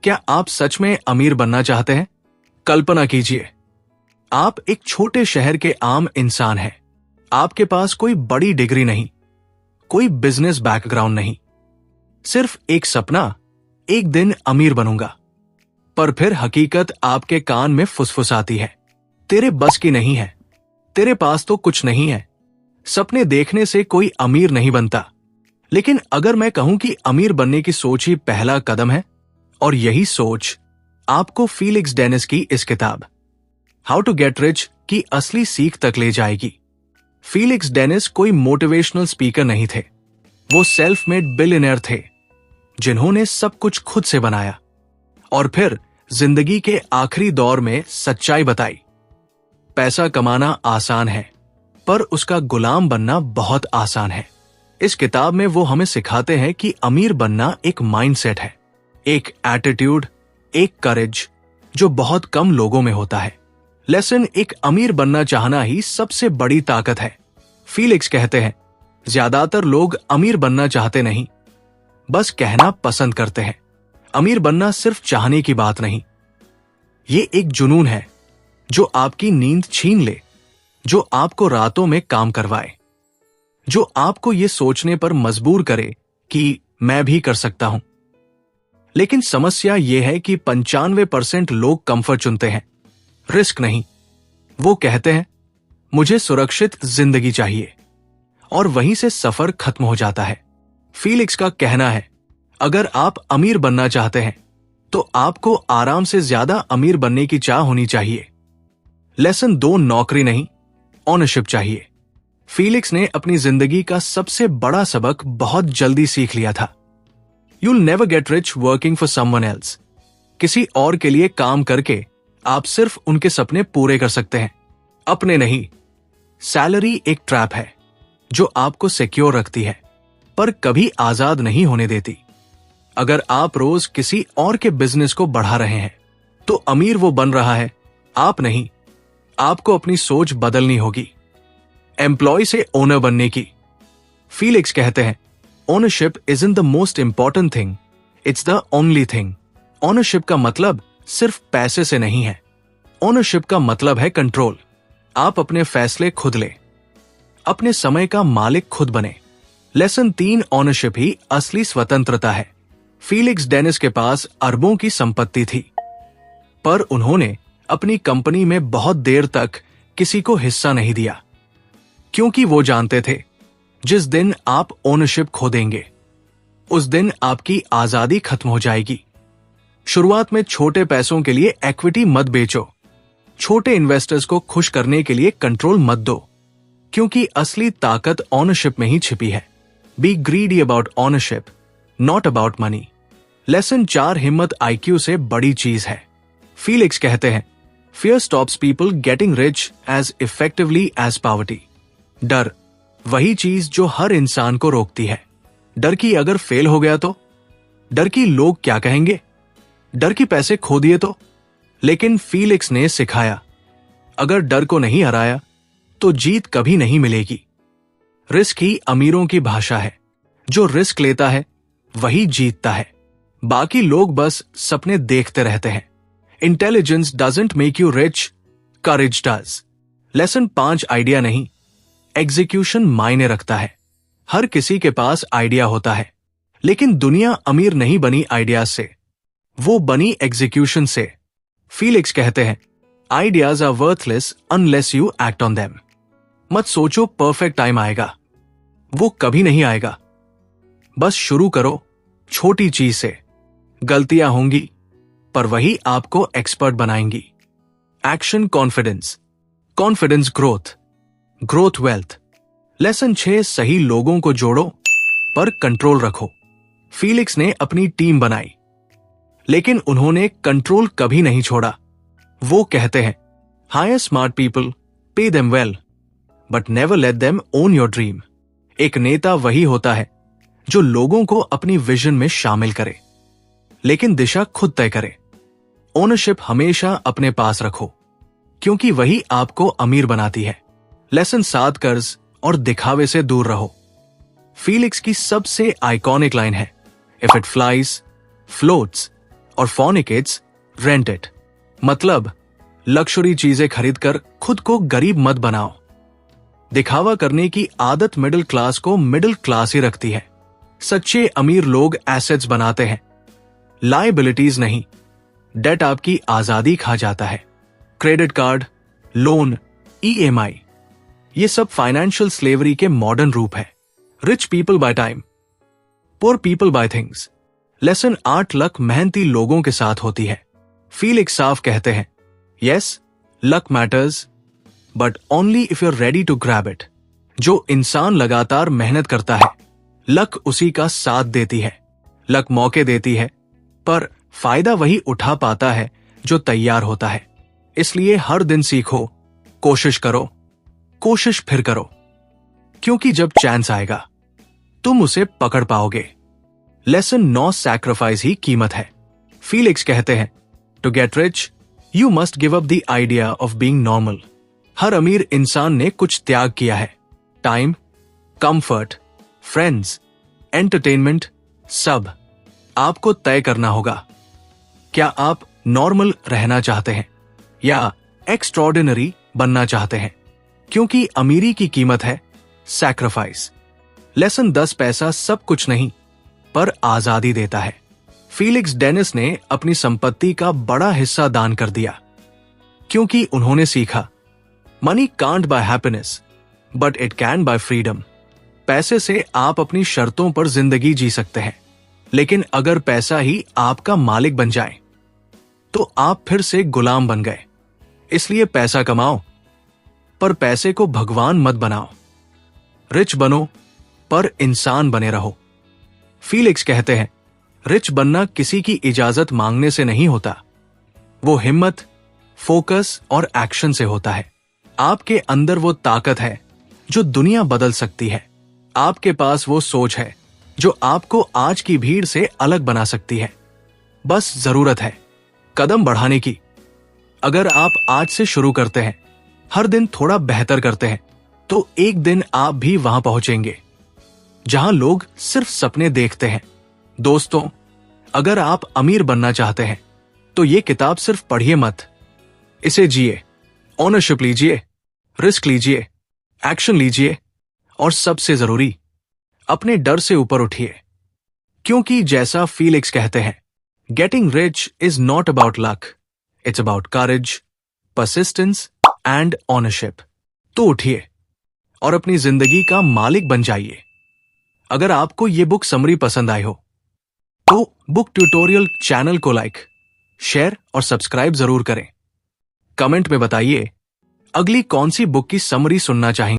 क्या आप सच में अमीर बनना चाहते हैं? कल्पना कीजिए, आप एक छोटे शहर के आम इंसान हैं। आपके पास कोई बड़ी डिग्री नहीं, कोई बिजनेस बैकग्राउंड नहीं, सिर्फ एक सपना, एक दिन अमीर बनूंगा। पर फिर हकीकत आपके कान में फुसफुसाती है, तेरे बस की नहीं है, तेरे पास तो कुछ नहीं है। सपने देखने से कोई अमीर नहीं बनता। लेकिन अगर मैं कहूं कि अमीर बनने की सोच ही पहला कदम है, और यही सोच आपको फीलिक्स डेनिस की इस किताब हाउ टू गेट रिच की असली सीख तक ले जाएगी। फीलिक्स डेनिस कोई मोटिवेशनल स्पीकर नहीं थे, वो सेल्फ मेड बिलियनियर थे जिन्होंने सब कुछ खुद से बनाया और फिर जिंदगी के आखिरी दौर में सच्चाई बताई। पैसा कमाना आसान है, पर उसका गुलाम बनना बहुत आसान है। इस किताब में वो हमें सिखाते हैं कि अमीर बनना एक माइंडसेट है, एक एटीट्यूड, एक करेज जो बहुत कम लोगों में होता है। लेसन, एक अमीर बनना चाहना ही सबसे बड़ी ताकत है। फीलिक्स कहते हैं, ज्यादातर लोग अमीर बनना चाहते नहीं, बस कहना पसंद करते हैं। अमीर बनना सिर्फ चाहने की बात नहीं, ये एक जुनून है जो आपकी नींद छीन ले, जो आपको रातों में काम करवाए, जो आपको ये सोचने पर मजबूर करे कि मैं भी कर सकता हूं। लेकिन समस्या यह है कि 95% लोग कंफर्ट चुनते हैं, रिस्क नहीं। वो कहते हैं, मुझे सुरक्षित जिंदगी चाहिए, और वहीं से सफर खत्म हो जाता है। फीलिक्स का कहना है, अगर आप अमीर बनना चाहते हैं तो आपको आराम से ज्यादा अमीर बनने की चाह होनी चाहिए। लेसन 2, नौकरी नहीं, ओनरशिप चाहिए। फीलिक्स ने अपनी जिंदगी का सबसे बड़ा सबक बहुत जल्दी सीख लिया था। You'll never get rich working for someone else. किसी और के लिए काम करके आप सिर्फ उनके सपने पूरे कर सकते हैं, अपने नहीं। सैलरी एक ट्रैप है जो आपको सिक्योर रखती है, पर कभी आजाद नहीं होने देती। अगर आप रोज किसी और के बिजनेस को बढ़ा रहे हैं, तो अमीर वो बन रहा है, आप नहीं। आपको अपनी सोच बदलनी होगी, एम्प्लॉय से ओनर बनने की। फीलिक्स कहते हैं, ownership isn't the most important thing, it's the only thing. Ownership का मतलब सिर्फ पैसे से नहीं है, ओनरशिप का मतलब है कंट्रोल। आप अपने फैसले खुद ले, अपने समय का मालिक खुद बने। लेसन 3, ओनरशिप ही असली स्वतंत्रता है। फीलिक्स डेनिस के पास अरबों की संपत्ति थी, पर उन्होंने अपनी कंपनी में बहुत देर तक किसी को हिस्सा नहीं दिया, क्योंकि वो जानते थे जिस दिन आप ओनरशिप खो देंगे, उस दिन आपकी आजादी खत्म हो जाएगी। शुरुआत में छोटे पैसों के लिए इक्विटी मत बेचो, छोटे इन्वेस्टर्स को खुश करने के लिए कंट्रोल मत दो, क्योंकि असली ताकत ओनरशिप में ही छिपी है। B greedy about ownership, not about money. Lesson 4, हिम्मत IQ से बड़ी चीज है। फीलिक्स कहते हैं, fear stops people getting rich as effectively as poverty. डर वही चीज जो हर इंसान को रोकती है। डर की अगर फेल हो गया तो, डर की लोग क्या कहेंगे, डर की पैसे खो दिए तो। लेकिन फीलिक्स ने सिखाया, अगर डर को नहीं हराया तो जीत कभी नहीं मिलेगी। रिस्क ही अमीरों की भाषा है, जो रिस्क लेता है वही जीतता है। बाकी लोग बस सपने देखते रहते हैं। Intelligence doesn't make you rich, courage does. Lesson 5, idea नहीं, एग्जीक्यूशन मायने रखता है। हर किसी के पास आइडिया होता है, लेकिन दुनिया अमीर नहीं बनी आइडियाज से, वो बनी एग्जीक्यूशन से। फीलिक्स कहते हैं, ideas are worthless unless you act on them. मत सोचो परफेक्ट टाइम आएगा, वो कभी नहीं आएगा। बस शुरू करो छोटी चीज से। गलतियां होंगी, पर वही आपको एक्सपर्ट बनाएंगी। Action confidence, confidence growth, growth wealth. Lesson 6, सही लोगों को जोड़ो पर कंट्रोल रखो। फीलिक्स ने अपनी टीम बनाई, लेकिन उन्होंने कंट्रोल कभी नहीं छोड़ा। वो कहते हैं, hire smart people, pay them well, but never let them own your dream. एक नेता वही होता है जो लोगों को अपनी विजन में शामिल करे, लेकिन दिशा खुद तय करे। ओनरशिप हमेशा अपने पास रखो, क्योंकि वही आपको अमीर बनाती है। लेसन 7, कर्ज और दिखावे से दूर रहो। फीलिक्स की सबसे आइकॉनिक लाइन है, इफ इट फ्लाइज, फ्लोट्स, और फॉरनिकेट्स, रेंट इट। मतलब लक्जरी चीजें खरीदकर खुद को गरीब मत बनाओ। दिखावा करने की आदत मिडिल क्लास को मिडिल क्लास ही रखती है। सच्चे अमीर लोग एसेट्स बनाते हैं, लायबिलिटीज नहीं। डेट आपकी आजादी खा जाता है। क्रेडिट कार्ड, लोन, EMI, ये सब फाइनेंशियल स्लेवरी के मॉडर्न रूप है। Rich people buy time, poor people buy things. Lesson 8 lakh मेहनती लोगों के साथ होती है। फीलिक्स साफ कहते हैं, yes, luck matters but only if you are ready to grab it. जो इंसान लगातार मेहनत करता है, लक उसी का साथ देती है। लक मौके देती है, पर फायदा वही उठा पाता है जो तैयार होता है। इसलिए हर दिन सीखो, कोशिश करो, कोशिश फिर करो, क्योंकि जब चांस आएगा तुम उसे पकड़ पाओगे। लेसन 9 सैक्रिफाइस ही कीमत है। फीलिक्स कहते हैं, to get rich you must give up the idea of being normal. हर अमीर इंसान ने कुछ त्याग किया है। टाइम, कंफर्ट, फ्रेंड्स, एंटरटेनमेंट, सब। आपको तय करना होगा, क्या आप नॉर्मल रहना चाहते हैं या एक्स्ट्रॉर्डिनरी बनना चाहते हैं? क्योंकि अमीरी की कीमत है सैक्रिफाइस। लेसन 10 पैसा सब कुछ नहीं, पर आजादी देता है। फीलिक्स डेनिस ने अपनी संपत्ति का बड़ा हिस्सा दान कर दिया, क्योंकि उन्होंने सीखा, money can't buy happiness but it can buy freedom. पैसे से आप अपनी शर्तों पर जिंदगी जी सकते हैं, लेकिन अगर पैसा ही आपका मालिक बन जाए तो आप फिर से गुलाम बन गए। इसलिए पैसा कमाओ, पर पैसे को भगवान मत बनाओ। रिच बनो, पर इंसान बने रहो। फीलिक्स कहते हैं, रिच बनना किसी की इजाजत मांगने से नहीं होता, वो हिम्मत, फोकस और एक्शन से होता है। आपके अंदर वो ताकत है जो दुनिया बदल सकती है। आपके पास वो सोच है जो आपको आज की भीड़ से अलग बना सकती है। बस जरूरत है कदम बढ़ाने की। अगर आप आज से शुरू करते हैं, हर दिन थोड़ा बेहतर करते हैं, तो एक दिन आप भी वहां पहुंचेंगे जहां लोग सिर्फ सपने देखते हैं। दोस्तों, अगर आप अमीर बनना चाहते हैं तो ये किताब सिर्फ पढ़िए मत, इसे जिए। ओनरशिप लीजिए, रिस्क लीजिए, एक्शन लीजिए, और सबसे जरूरी, अपने डर से ऊपर उठिए। क्योंकि जैसा फीलिक्स कहते हैं, getting rich is not about luck, it's about courage, persistence and ownership. तो उठिए और अपनी जिंदगी का मालिक बन जाइए। अगर आपको ये बुक समरी पसंद आई हो तो बुक ट्यूटोरियल चैनल को लाइक, शेयर और सब्सक्राइब जरूर करें। कमेंट में बताइए अगली कौन सी बुक की समरी सुनना चाहेंगे।